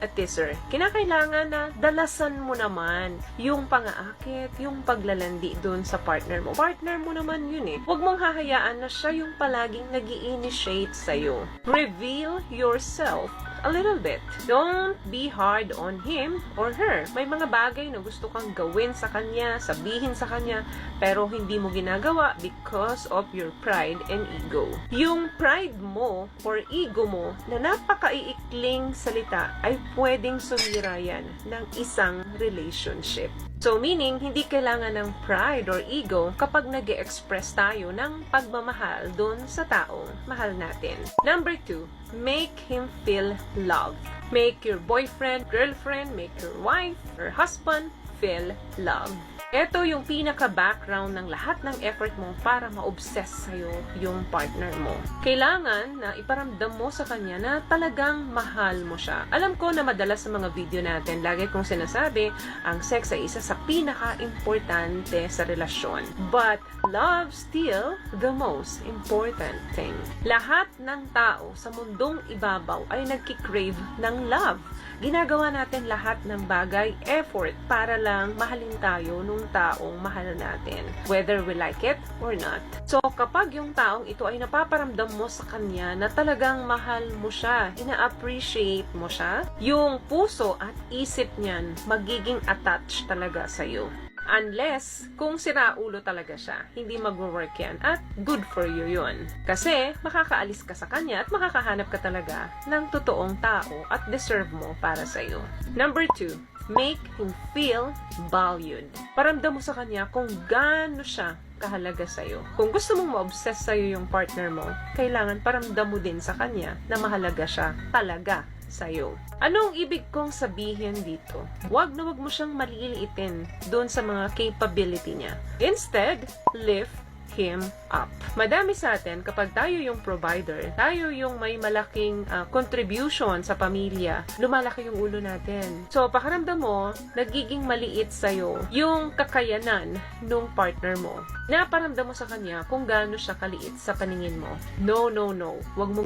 At sir, kinakailangan na dalasan mo naman yung pang-aakit, yung paglalandi dun sa partner mo. Partner mo naman yun eh. Huwag mong hahayaan na siya yung palaging nag-i-initiate sa'yo. Reveal yourself a little bit. Don't be hard on him or her. May mga bagay na gusto kang gawin sa kanya, sabihin sa kanya, pero hindi mo ginagawa because of your pride and ego. Yung pride mo or ego mo na napakaiikling salita ay pwedeng sumira yan ng isang relationship. So, meaning, hindi kailangan ng pride or ego kapag nag-e-express tayo ng pagmamahal dun sa taong mahal natin. Number 2, make him feel loved. Make your boyfriend, girlfriend, make your wife, or husband feel loved. Ito yung pinaka-background ng lahat ng effort mo para ma-obsess sa'yo yung partner mo. Kailangan na iparamdam mo sa kanya na talagang mahal mo siya. Alam ko na madalas sa mga video natin, lagi kong sinasabi, ang sex ay isa sa pinaka-importante sa relasyon. But love still the most important thing. Lahat ng tao sa mundong ibabaw ay nagkikrave ng love. Ginagawa natin lahat ng bagay, effort, para lang mahalin tayo nung taong mahal natin, whether we like it or not. So, kapag yung taong ito ay napaparamdam mo sa kanya na talagang mahal mo siya, ina-appreciate mo siya, yung puso at isip niyan magiging attached talaga sa'yo. Unless, kung siraulo talaga siya, hindi mag-work yan at good for you yun. Kasi, makakaalis ka sa kanya at makakahanap ka talaga ng totoong tao at deserve mo para sa'yo. Number 2, make him feel valued. Paramdam mo sa kanya kung gaano siya kahalaga sa'yo. Kung gusto mong ma-obsess sa'yo yung partner mo, kailangan paramdam mo din sa kanya na mahalaga siya talaga sa'yo. Anong ibig kong sabihin dito? Huwag na huwag mo siyang maliliitin doon sa mga capability niya. Instead, lift him up. Madami sa atin, kapag tayo yung provider, tayo yung may malaking contribution sa pamilya, lumalaki yung ulo natin. So, pakaramdam mo, nagiging maliit sa'yo yung kakayanan nung partner mo. Naparamdam mo sa kanya kung gaano siya kaliit sa paningin mo. No, no, no. Huwag mong